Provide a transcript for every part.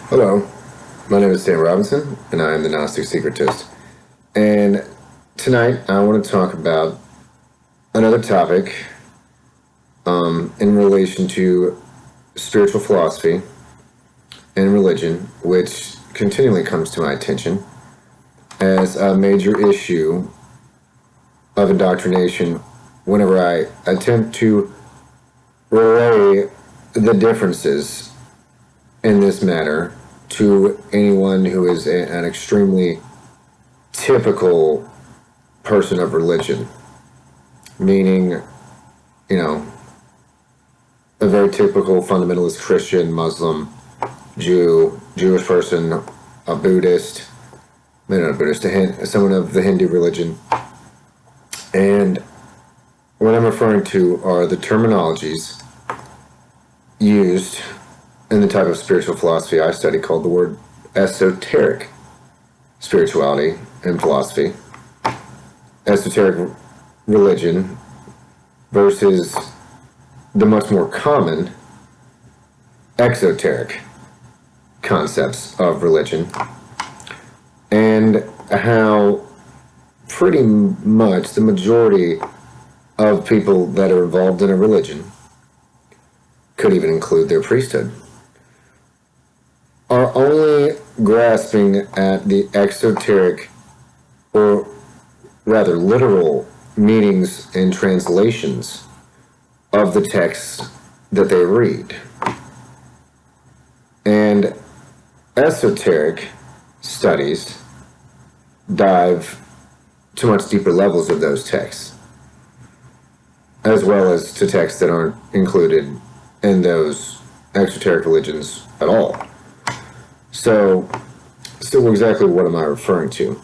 Hello, my name is Sam Robinson, and I am the Gnostic Secretist. And tonight I want to talk about another topic in relation to spiritual philosophy and religion, which continually comes to my attention as a major issue of indoctrination whenever I attempt to relay the differences in this matter to anyone who is an extremely typical person of religion, meaning, a very typical fundamentalist Christian, Muslim, Jew, Jewish person, a Buddhist, maybe not a Buddhist, someone of the Hindu religion. And what I'm referring to are the terminologies used in the type of spiritual philosophy I study called the word esoteric spirituality and philosophy, esoteric religion versus the much more common exoteric concepts of religion, and how pretty much the majority of people that are involved in a religion, could even include their priesthood, are only grasping at the exoteric, or rather literal, meanings and translations of the texts that they read. And esoteric studies dive to much deeper levels of those texts, as well as to texts that aren't included in those exoteric religions at all. So exactly what am I referring to?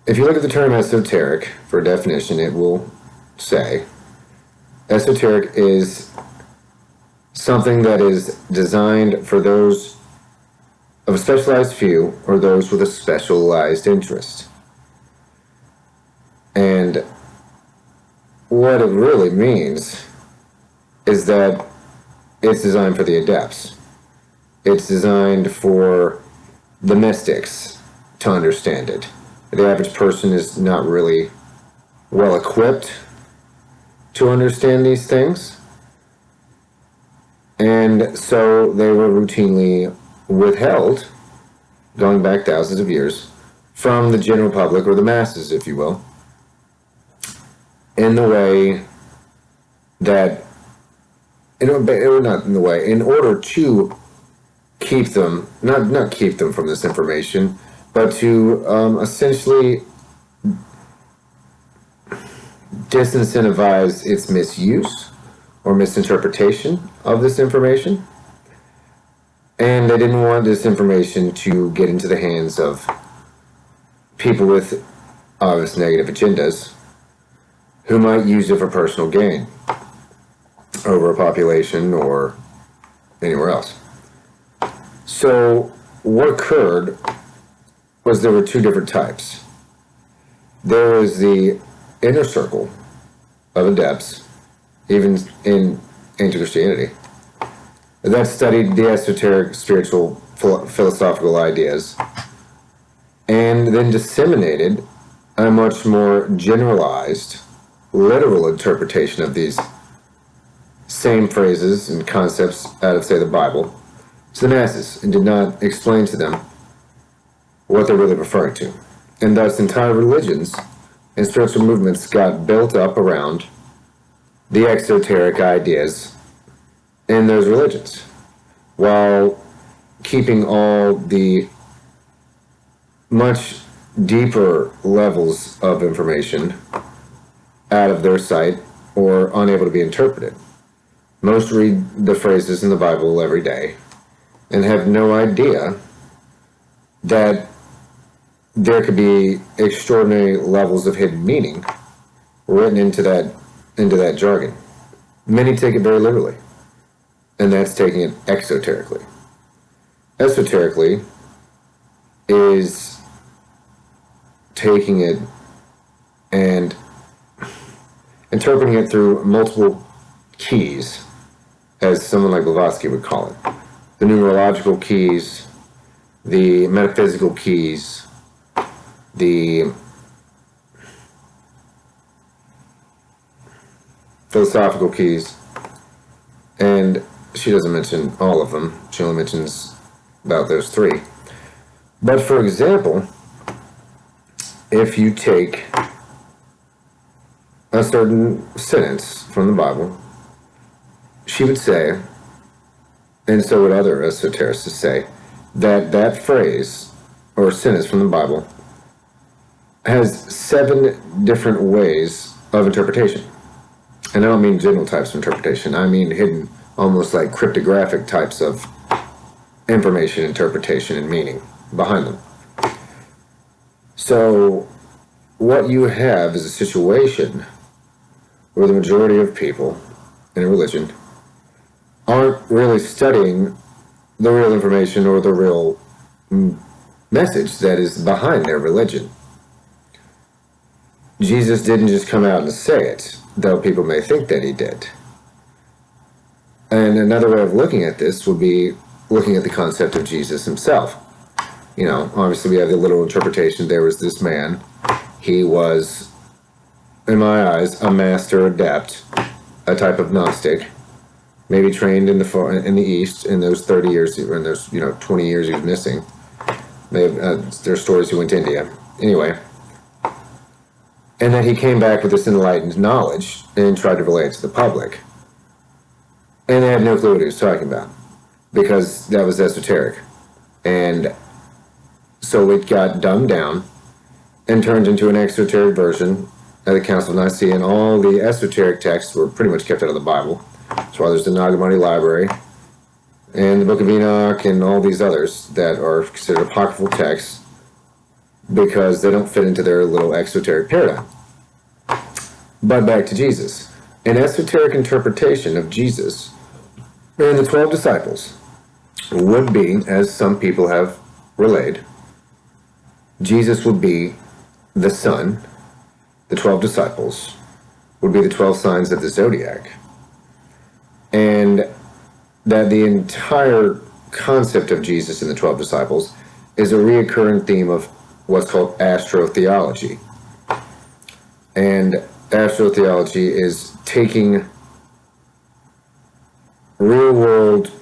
If you look at the term esoteric for a definition, it will say esoteric is something that is designed for those of a specialized few or those with a specialized interest. And what it really means is that it's designed for the adepts. It's designed for the mystics to understand it. The average person is not really well equipped to understand these things, and so they were routinely withheld, going back thousands of years, from the general public, or the masses, if you will, in the way that, in order to keep them, not keep them from this information, but to essentially disincentivize its misuse or misinterpretation of this information. And they didn't want this information to get into the hands of people with obvious negative agendas who might use it for personal gain over a population or anywhere else. So what occurred was there were two different types. There was the inner circle of adepts, even in ancient Christianity, that studied the esoteric spiritual philosophical ideas and then disseminated a much more generalized, literal interpretation of these same phrases and concepts out of, say, the Bible to the masses, and did not explain to them what they're really referring to. And thus entire religions and spiritual movements got built up around the exoteric ideas in those religions, while keeping all the much deeper levels of information out of their sight or unable to be interpreted. Most read the phrases in the Bible every day and have no idea that there could be extraordinary levels of hidden meaning written into that jargon. Many take it very literally, and that's taking it exoterically. Esoterically is taking it and interpreting it through multiple keys, as someone like Blavatsky would call it. the numerological keys, the metaphysical keys, the philosophical keys, and she doesn't mention all of them. She only mentions about those three. But for example, if you take a certain sentence from the Bible, she would say, and so would other esotericists say, that that phrase or sentence from the Bible has 7 different ways of interpretation. And I don't mean general types of interpretation. I mean hidden, almost like cryptographic types of information, interpretation, and meaning behind them. So what you have is a situation where the majority of people in a religion aren't really studying the real information or the real message that is behind their religion. Jesus didn't just come out and say it, though people may think that he did. And another way of looking at this would be looking at the concept of Jesus himself. You know, obviously we have the literal interpretation. There was this man. He was, in my eyes, a master adept, a type of Gnostic, maybe trained in the East in those 30 years, or in those 20 years he was missing. There's stories he went to India. Anyway, and then he came back with this enlightened knowledge and tried to relay it to the public. And they had no clue what he was talking about, because that was esoteric. And so it got dumbed down and turned into an exoteric version at the Council of Nicaea, and all the esoteric texts were pretty much kept out of the Bible. That's why there's the Nag Hammadi Library and the Book of Enoch and all these others that are considered apocryphal texts, because they don't fit into their little exoteric paradigm. But back to Jesus. An esoteric interpretation of Jesus and the 12 disciples would be, as some people have relayed, Jesus would be the sun, the 12 disciples would be the 12 signs of the zodiac, and that the entire concept of Jesus and the 12 disciples is a reoccurring theme of what's called astrotheology. And astrotheology is taking real-world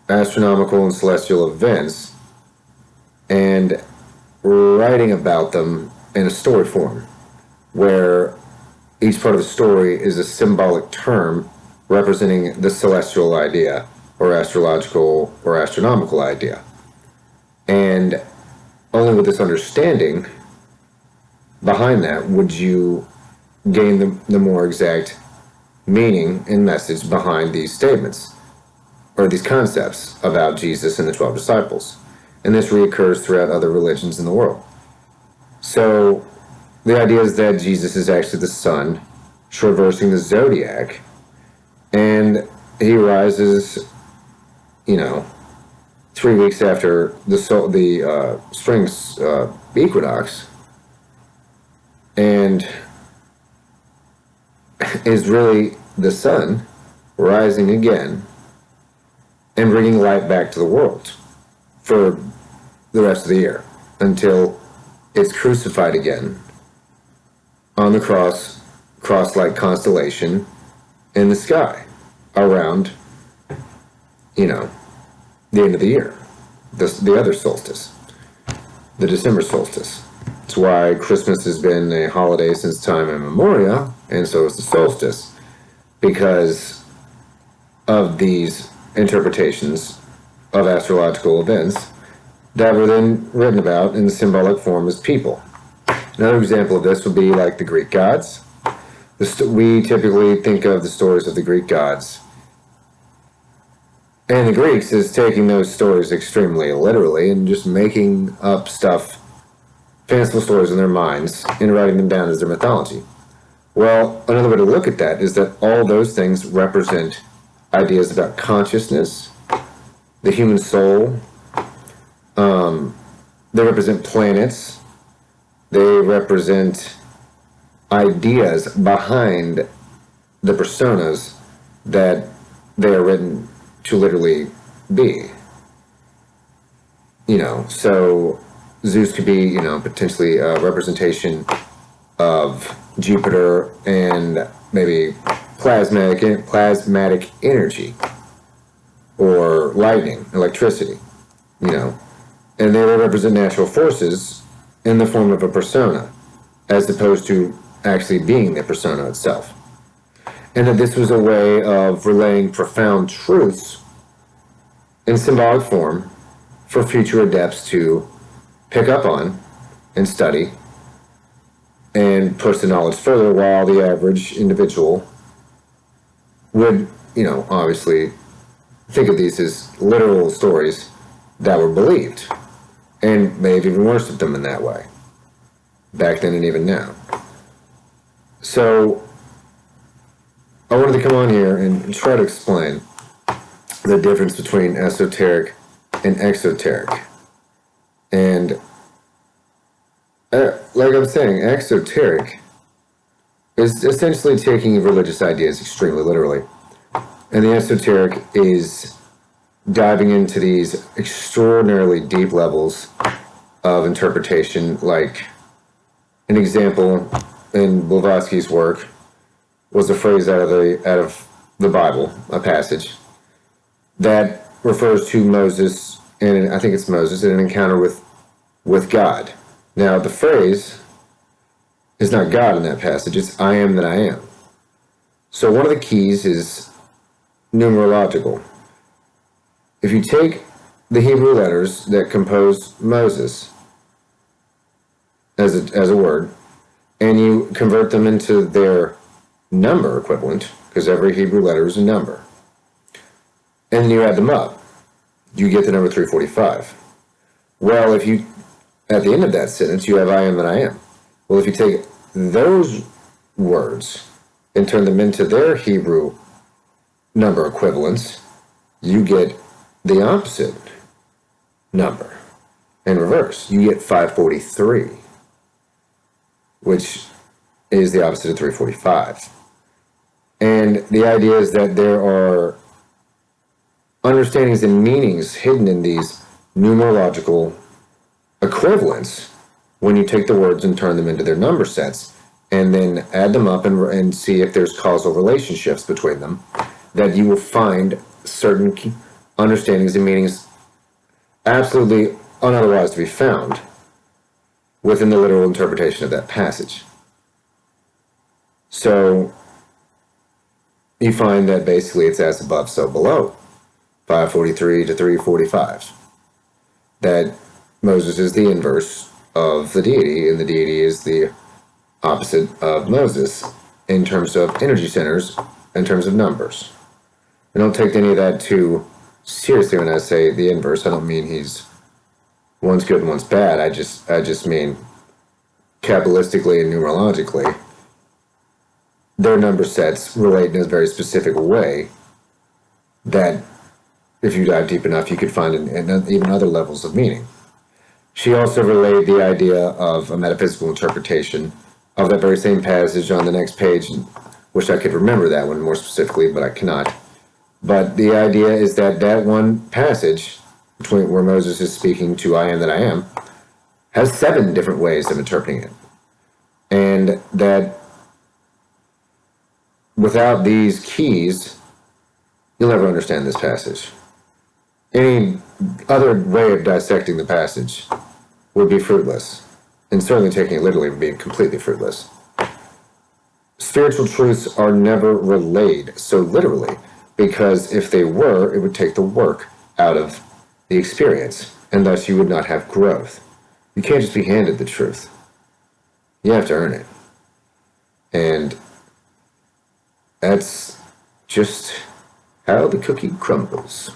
astronomical and celestial events and writing about them in a story form, where each part of the story is a symbolic term representing the celestial idea or astrological or astronomical idea. And only with this understanding behind that would you gain the more exact meaning and message behind these statements or these concepts about Jesus and the 12 disciples. And this reoccurs throughout other religions in the world. So the idea is that Jesus is actually the sun traversing the zodiac, and he rises 3 weeks after the spring equinox, and is really the sun rising again and bringing light back to the world for the rest of the year until it's crucified again on the cross-like constellation in the sky around the end of the year, the other solstice, the December solstice. It's why Christmas has been a holiday since time immemorial, and so is the solstice, because of these interpretations of astrological events that were then written about in the symbolic form as people. Another example of this would be like the Greek gods. We typically think of the stories of the Greek gods, and the Greeks is taking those stories extremely literally and just making up stuff, fanciful stories in their minds, and writing them down as their mythology. Well, another way to look at that is that all those things represent ideas about consciousness, the human soul. They represent planets. They represent ideas behind the personas that they are written to literally be. So Zeus could be, potentially a representation of Jupiter and maybe plasmatic energy or lightning, electricity, and they will represent natural forces in the form of a persona, as opposed to actually being the persona itself. And that this was a way of relaying profound truths in symbolic form for future adepts to pick up on and study and push the knowledge further, while the average individual would, obviously think of these as literal stories that were believed, and may have even worshipped them in that way, back then and even now. So I wanted to come on here and try to explain the difference between esoteric and exoteric. And like I'm saying, exoteric is essentially taking religious ideas extremely literally. And the esoteric is diving into these extraordinarily deep levels of interpretation. Like an example in Blavatsky's work was a phrase out of the Bible, a passage that refers to Moses, and I think it's Moses, in an encounter with God. Now, the phrase is not God in that passage, it's I am that I am. So one of the keys is numerological. If you take the Hebrew letters that compose Moses as a word, and you convert them into their number equivalent, because every Hebrew letter is a number, and then you add them up, you get the number 345. Well, if you, at the end of that sentence, you have I am that I am. Well, if you take those words and turn them into their Hebrew number equivalents, you get the opposite number in reverse. You get 543, which is the opposite of 345. And the idea is that there are understandings and meanings hidden in these numerological equivalents when you take the words and turn them into their number sets, and then add them up and see if there's causal relationships between them, that you will find certain understandings and meanings absolutely unotherwise to be found within the literal interpretation of that passage. So you find that basically it's as above, so below. 543 to 345. That Moses is the inverse of the deity, and the deity is the opposite of Moses in terms of energy centers, in terms of numbers. I don't take any of that too seriously when I say the inverse. I don't mean one's good and one's bad. I just mean Kabbalistically and numerologically, their number sets relate in a very specific way that if you dive deep enough, you could find even other levels of meaning. She also relayed the idea of a metaphysical interpretation of that very same passage on the next page. Wish I could remember that one more specifically, but I cannot. But the idea is that that one passage between where Moses is speaking to I am that I am has 7 different ways of interpreting it. And that without these keys, you'll never understand this passage. Any other way of dissecting the passage would be fruitless, and certainly taking it literally would be completely fruitless. Spiritual truths are never relayed so literally, because if they were, it would take the work out of the experience, and thus you would not have growth. You can't just be handed the truth. You have to earn it. And that's just how the cookie crumbles.